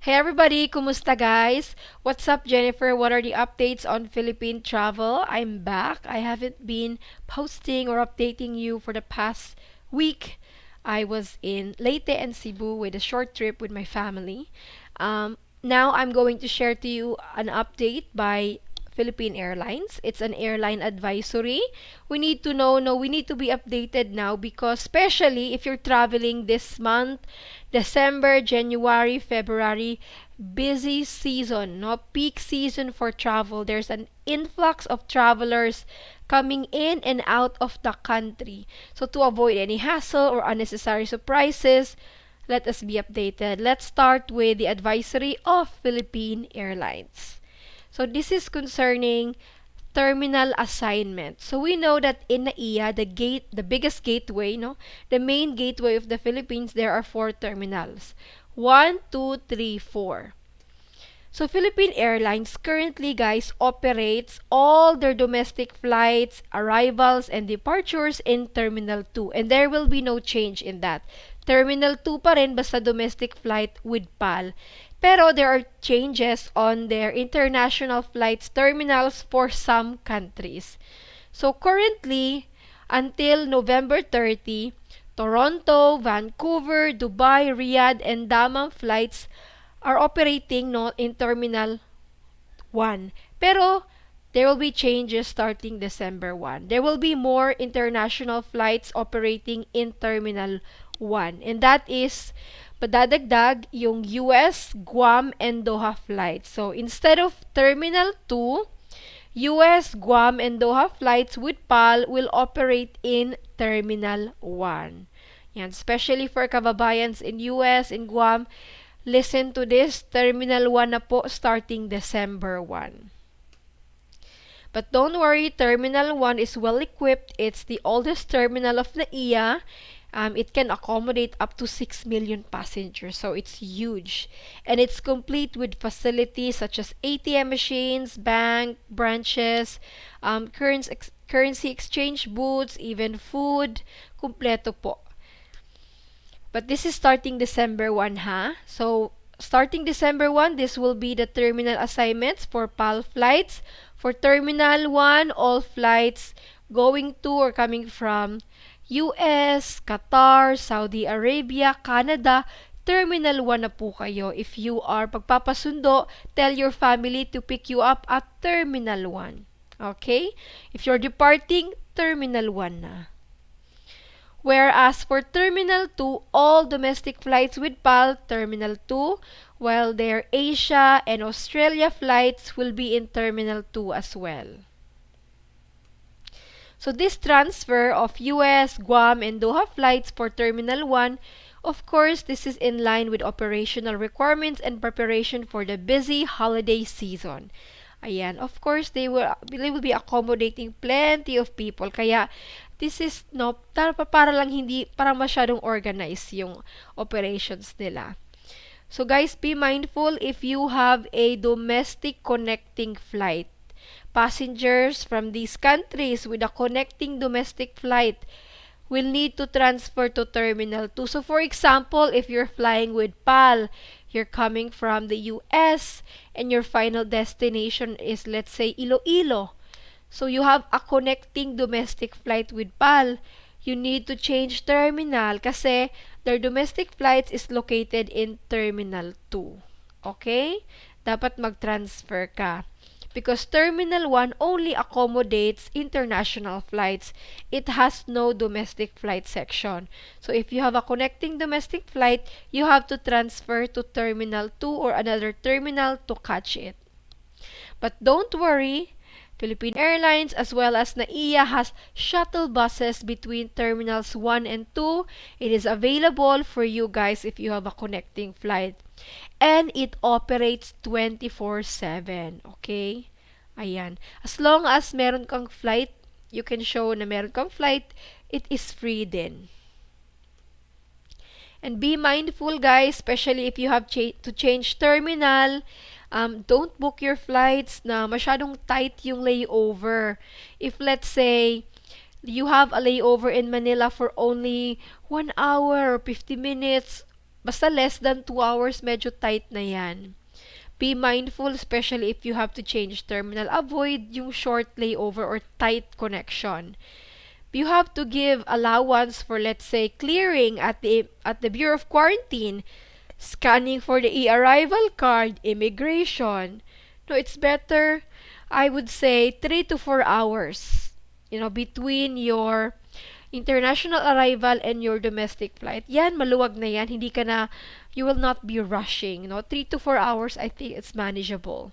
Hey everybody, kumusta guys? What's up, Jennifer? What are the updates on Philippine travel? I'm back. I haven't been posting or updating you for the past week. I was in Leyte and Cebu with a short trip with my family. Now I'm going to share to you an update by Philippine Airlines. It's an airline advisory. We need to know, no, we need to be updated now because especially if you're traveling this month, December, January, February, busy season, no, peak season for travel. There's an influx of travelers coming in and out of the country. So to avoid any hassle or unnecessary surprises, let us be updated. Let's start with the advisory of Philippine Airlines. So this is concerning terminal assignment. So we know that in NAIA, the biggest gateway, no, the main gateway of the Philippines, there are four terminals. 1, 2, 3, 4. So Philippine Airlines currently, guys, operates all their domestic flights, arrivals, and departures in Terminal 2. And there will be no change in that. Terminal 2 pa rin basta domestic flight with PAL. Pero there are changes on their international flights terminals for some countries. So currently, until November 30, Toronto, Vancouver, Dubai, Riyadh, and Dammam flights are operating in Terminal 1. Pero there will be changes starting December 1. There will be more international flights operating in Terminal 1. And that is padadagdag yung US, Guam, and Doha flights. So instead of Terminal 2, US, Guam, and Doha flights with PAL will operate in Terminal 1. Yan, especially for kababayans in US, in Guam, listen to this, Terminal 1 na po starting December 1. But don't worry, Terminal 1 is well equipped. It's the oldest terminal of NAIA. It can accommodate up to 6 million passengers, so it's huge. And it's complete with facilities such as ATM machines, bank, branches, currency exchange booths, even food. Kumpleto po. But this is starting December 1, ha? So, starting December 1, this will be the terminal assignments for PAL flights. For Terminal 1, all flights going to or coming from US, Qatar, Saudi Arabia, Canada, Terminal 1 na po kayo. If you are pagpapasundo, tell your family to pick you up at Terminal 1. Okay? If you're departing, Terminal 1 na. Whereas for Terminal 2, all domestic flights with PAL, Terminal 2, while their Asia and Australia flights will be in Terminal 2 as well. So this transfer of US, Guam, and Doha flights for Terminal 1, of course, this is in line with operational requirements and preparation for the busy holiday season. Ayan, of course, they will be accommodating plenty of people. Kaya, this is, no, para lang hindi, parang masyadong organized yung operations nila. So guys, be mindful if you have a domestic connecting flight. Passengers from these countries with a connecting domestic flight will need to transfer to Terminal 2. So for example, if you're flying with PAL, you're coming from the US, and your final destination is, let's say, Iloilo. So you have a connecting domestic flight with PAL. You need to change terminal kasi their domestic flights is located in Terminal 2. Okay? Dapat mag-transfer ka. Because Terminal 1 only accommodates international flights. It has no domestic flight section. So if you have a connecting domestic flight, you have to transfer to Terminal 2 or another terminal to catch it. But don't worry, Philippine Airlines as well as NAIA has shuttle buses between Terminals 1 and 2. It is available for you guys if you have a connecting flight. And it operates 24/7. Okay? Ayan. As long as meron kang flight, you can show na meron kang flight, it is free din. And be mindful, guys, especially if you have to change terminal. Don't book your flights na masyadong tight yung layover. If let's say, you have a layover in Manila for only 1 hour or 50 minutes, Basta less than 2 hours, medyo tight na yan. Be mindful, especially if you have to change terminal. Avoid yung short layover or tight connection. You have to give allowance for, let's say, clearing at the Bureau of Quarantine, scanning for the e-arrival card, immigration. No, it's better, I would say, 3 to 4 hours, between your international arrival and your domestic flight. Yan, maluwag na yan. Hindi ka na, you will not be rushing. 3 to 4 hours, I think it's manageable.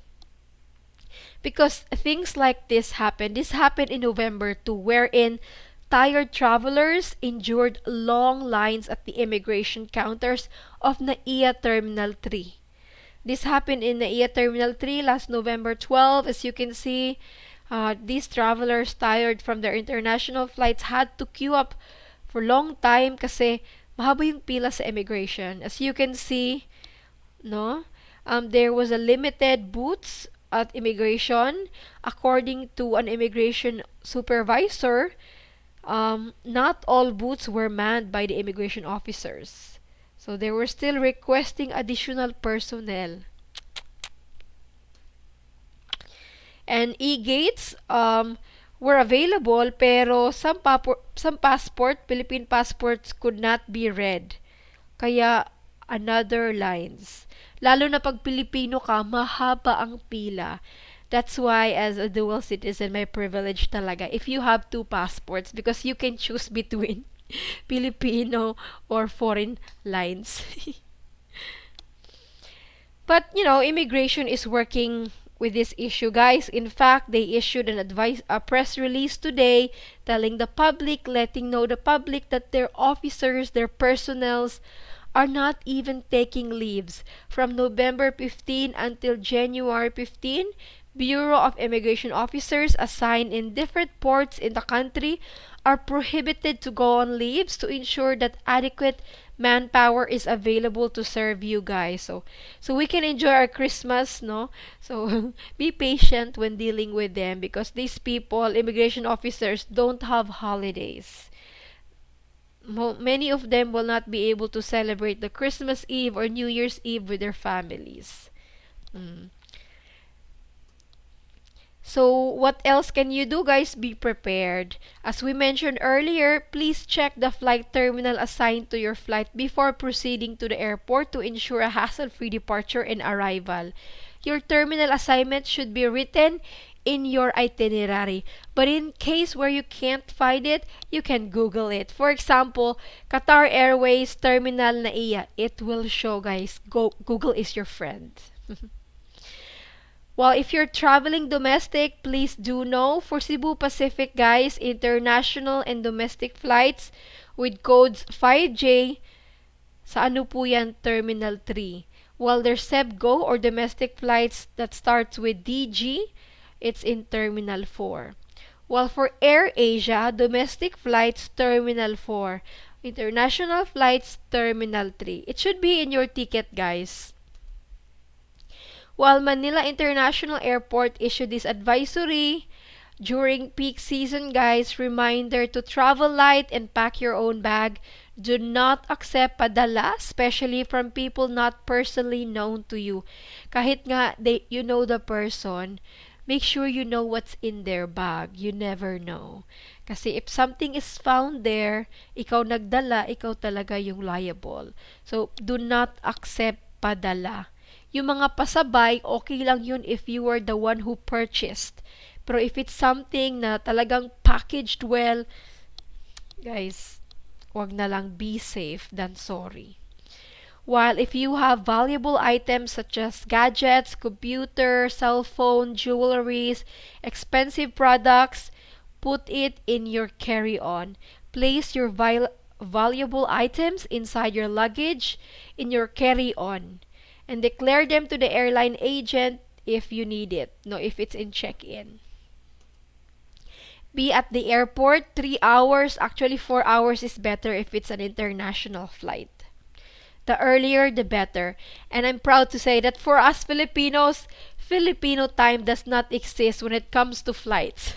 Because things like this happen. This happened in November too, wherein tired travelers endured long lines at the immigration counters of NAIA Terminal 3. This happened in NAIA Terminal 3 last November 12. As you can see, these travelers tired from their international flights had to queue up for long time kasi mahaba yung pila sa immigration. As you can see, no, there was a limited booths at immigration. According to an immigration supervisor, not all booths were manned by the immigration officers. So they were still requesting additional personnel. And e-gates were available pero some Philippine passports could not be read. Kaya another lines. Lalo na pag Pilipino ka, mahaba ang pila. That's why as a dual citizen, may privilege talaga if you have two passports because you can choose between Filipino or foreign lines. But, immigration is working with this issue, guys. In fact, they issued a press release today telling the public, letting know the public that their officers, their personnels are not even taking leaves. From November 15 until January 15, Bureau of Immigration officers assigned in different ports in the country are prohibited to go on leaves to ensure that adequate manpower is available to serve you guys. So we can enjoy our Christmas, no? So be patient when dealing with them because these people, immigration officers, don't have holidays. Many of them will not be able to celebrate the Christmas Eve or New Year's Eve with their families. So, what else can you do, guys? Be prepared. As we mentioned earlier, please check the flight terminal assigned to your flight before proceeding to the airport to ensure a hassle-free departure and arrival. Your terminal assignment should be written in your itinerary. But in case where you can't find it, you can Google it. For example, Qatar Airways Terminal NAIA. It will show, guys. Google is your friend. Well, if you're traveling domestic, please do know for Cebu Pacific, guys, international and domestic flights with codes 5J, sa ano po yan, Terminal 3. While there's SebGo or domestic flights that starts with DG, it's in Terminal 4. While for AirAsia, domestic flights, Terminal 4. International flights, Terminal 3. It should be in your ticket, guys. While Manila International Airport issued this advisory during peak season, guys, reminder to travel light and pack your own bag. Do not accept padala, especially from people not personally known to you. Kahit nga you know the person, make sure you know what's in their bag. You never know. Kasi if something is found there, ikaw nagdala, ikaw talaga yung liable. So, do not accept padala. Yung mga pasabay, okay lang yun if you were the one who purchased. Pero if it's something na talagang packaged well, guys, wag na lang, be safe than sorry. While if you have valuable items such as gadgets, computer, cell phone, jewelries, expensive products, put it in your carry-on. Place your valuable items inside your luggage in your carry-on. And declare them to the airline agent if you need it. No, if it's in check-in. Be at the airport 3 hours. Actually, 4 hours is better if it's an international flight. The earlier, the better. And I'm proud to say that for us Filipinos, Filipino time does not exist when it comes to flights.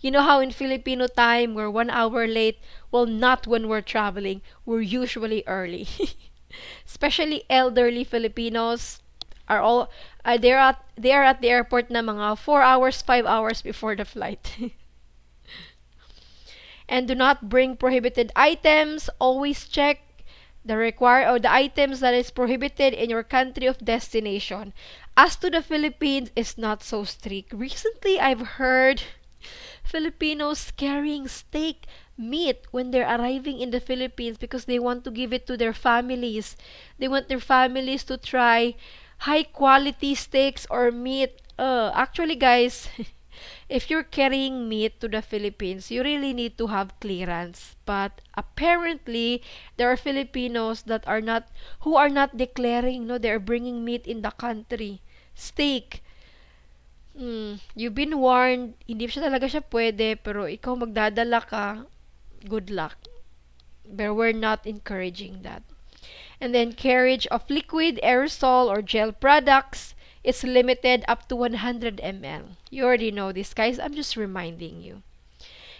You know how in Filipino time, we're 1 hour late? Well, not when we're traveling. We're usually early. Especially elderly Filipinos are all they are at the airport na mga 4 hours, 5 hours before the flight. And do not bring prohibited items. Always check the items that is prohibited in your country of destination. As to the Philippines, is not so strict. Recently, I've heard Filipinos carrying steak meat when they're arriving in the Philippines because they want to give it to their families. They want their families to try high quality steaks or meat. Actually, guys, if you're carrying meat to the Philippines, you really need to have clearance. But apparently, there are Filipinos that are not, who are not declaring, no, they're bringing meat in the country. Steak. You've been warned, hindi siya talaga siya pwede, pero ikaw magdadala ka, good luck. But we're not encouraging that. And then carriage of liquid, aerosol, or gel products is limited up to 100 ml. You already know this, guys. I'm just reminding you.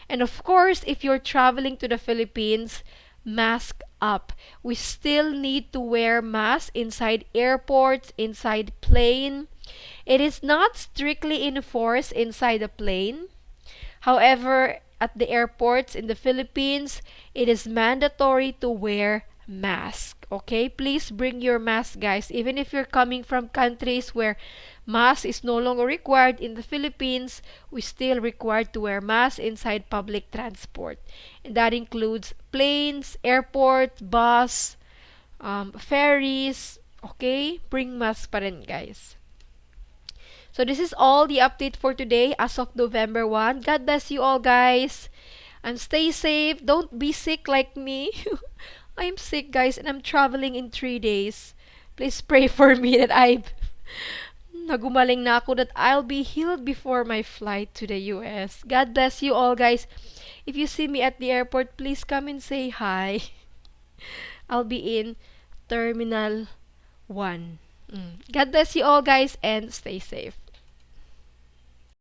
And of course, if you're traveling to the Philippines, mask up. We still need to wear masks inside airports, inside plane. It is not strictly enforced inside the plane. However, at the airports in the Philippines, it is mandatory to wear mask. Okay? Please bring your mask, guys. Even if you're coming from countries where mask is no longer required, in the Philippines, we still required to wear mask inside public transport. And that includes planes, airport, bus, ferries. Okay? Bring mask pa rin, guys. So this is all the update for today as of November 1. God bless you all, guys. And stay safe. Don't be sick like me. I'm sick, guys, and I'm traveling in 3 days. Please pray for me that nagumaling na ako, that I'll be healed before my flight to the US. God bless you all, guys. If you see me at the airport, please come and say hi. I'll be in Terminal 1. God bless you all, guys, and stay safe.